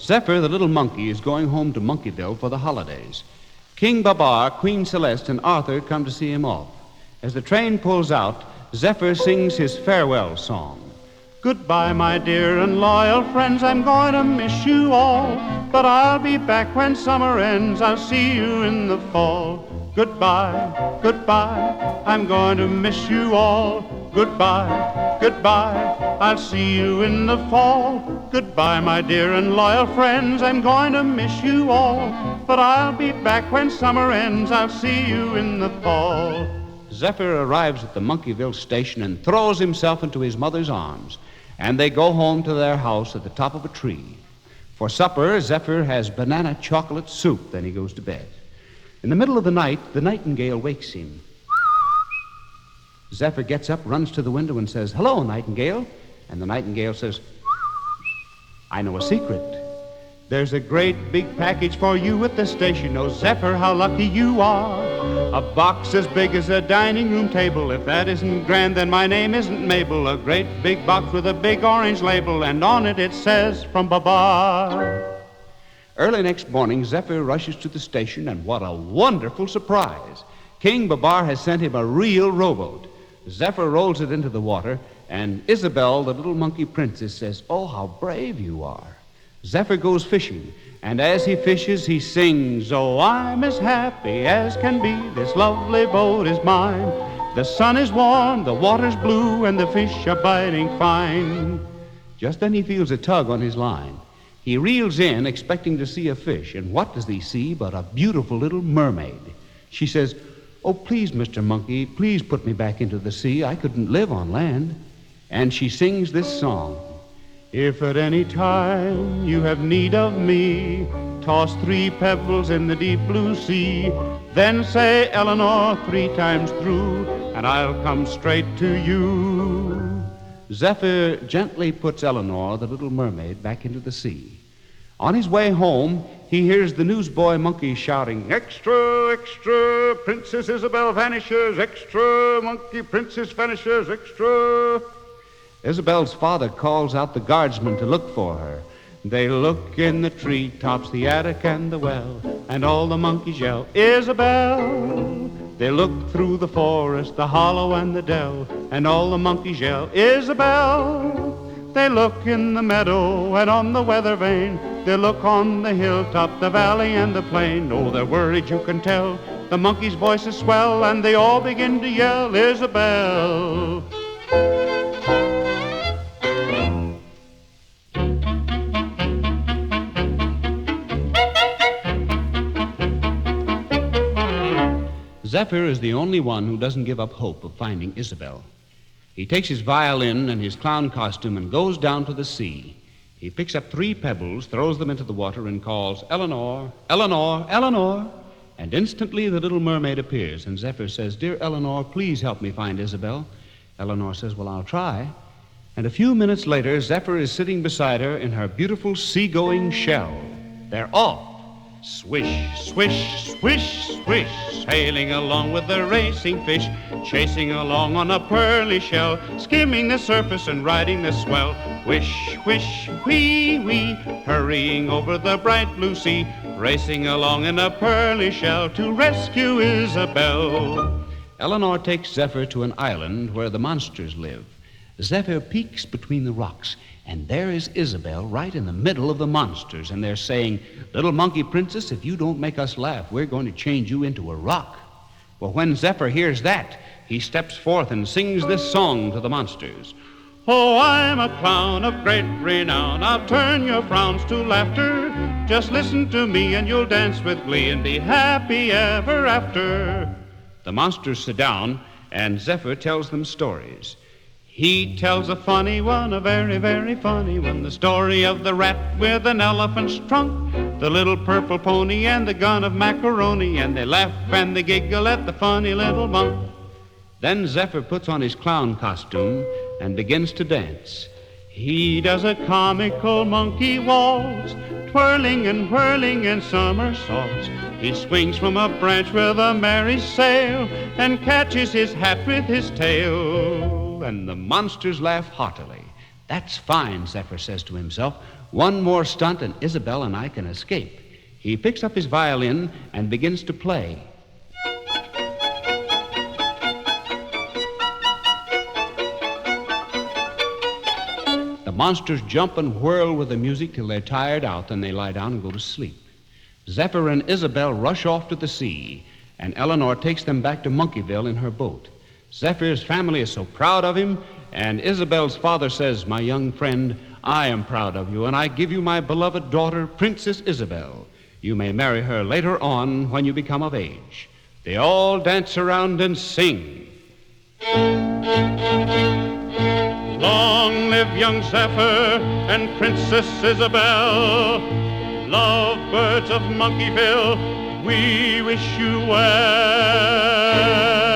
Zephir, the little monkey, is going home to Monkeyville for the holidays. King Babar, Queen Celeste, and Arthur come to see him off. As the train pulls out, Zephir sings his farewell song. Goodbye, my dear and loyal friends, I'm going to miss you all. But I'll be back when summer ends, I'll see you in the fall. Goodbye, goodbye, I'm going to miss you all. Goodbye, goodbye, I'll see you in the fall. Goodbye, my dear and loyal friends, I'm going to miss you all. But I'll be back when summer ends, I'll see you in the fall. Zephir arrives at the Monkeyville station and throws himself into his mother's arms, and they go home to their house at the top of a tree. For supper, Zephir has banana chocolate soup, then he goes to bed. In the middle of the night, the nightingale wakes him. Zephir gets up, runs to the window, and says, "Hello, nightingale." And the nightingale says, "I know a secret. There's a great big package for you at the station. Oh, Zephir, how lucky you are. A box as big as a dining room table. If that isn't grand, then my name isn't Mabel. A great big box with a big orange label, and on it says, from Babar." Early next morning, Zephir rushes to the station, and what a wonderful surprise. King Babar has sent him a real rowboat. Zephir rolls it into the water, and Isabel, the little monkey princess, says, "Oh, how brave you are." Zephir goes fishing, and as he fishes, he sings, "Oh, I'm as happy as can be. This lovely boat is mine. The sun is warm, the water's blue, and the fish are biting fine." Just then he feels a tug on his line. He reels in, expecting to see a fish, and what does he see but a beautiful little mermaid? She says, "Oh, please, Mr. Monkey, please put me back into the sea. I couldn't live on land." And she sings this song. "If at any time you have need of me, toss 3 pebbles in the deep blue sea. Then say Eleanor 3 times through, and I'll come straight to you." Zephir gently puts Eleanor, the little mermaid, back into the sea. On his way home, he hears the newsboy monkey shouting, "Extra, extra, Princess Isabel vanishes, extra, monkey princess vanishes, extra." Isabel's father calls out the guardsmen to look for her. They look in the treetops, the attic and the well, and all the monkeys yell, "Isabel!" They look through the forest, the hollow and the dell, and all the monkeys yell, "Isabel!" They look in the meadow and on the weather vane. They look on the hilltop, the valley and the plain. Oh, they're worried, you can tell. The monkeys' voices swell, and they all begin to yell, "Isabel!" Zephir is the only one who doesn't give up hope of finding Isabel. He takes his violin and his clown costume and goes down to the sea. He picks up 3 pebbles, throws them into the water, and calls, "Eleanor, Eleanor, Eleanor." And instantly the little mermaid appears, and Zephir says, "Dear Eleanor, please help me find Isabel." Eleanor says, "Well, I'll try." And a few minutes later, Zephir is sitting beside her in her beautiful seagoing shell. They're off. Swish, swish, swish, swish, sailing along with the racing fish, chasing along on a pearly shell, skimming the surface and riding the swell. Wish, wish, wee, wee, hurrying over the bright blue sea, racing along in a pearly shell to rescue Isabel. Eleanor takes Zephir to an island where the monsters live. Zephir peeks between the rocks, and there is Isabel right in the middle of the monsters, and they're saying, "Little monkey princess, if you don't make us laugh, we're going to change you into a rock." Well, when Zephir hears that, he steps forth and sings this song to the monsters. "Oh, I'm a clown of great renown. I'll turn your frowns to laughter. Just listen to me and you'll dance with glee and be happy ever after." The monsters sit down, and Zephir tells them stories. He tells a funny one, a very, very funny one, the story of the rat with an elephant's trunk, the little purple pony and the gun of macaroni, and they laugh and they giggle at the funny little monk. Then Zephir puts on his clown costume and begins to dance. He does a comical monkey waltz, twirling and whirling in somersaults. He swings from a branch with a merry sail and catches his hat with his tail. And the monsters laugh heartily. "That's fine," Zephir says to himself. One more stunt, and Isabel and I can escape. He picks up his violin and begins to play. The monsters jump and whirl with the music till they're tired out, then they lie down and go to sleep. Zephir and Isabel rush off to the sea, and Eleanor takes them back to Monkeyville in her boat. Zephyr's family is so proud of him, and Isabel's father says, "My young friend, I am proud of you, and I give you my beloved daughter, Princess Isabel. You may marry her later on when you become of age." They all dance around and sing. Long live young Zephir and Princess Isabel. Lovebirds of Monkeyville, we wish you well.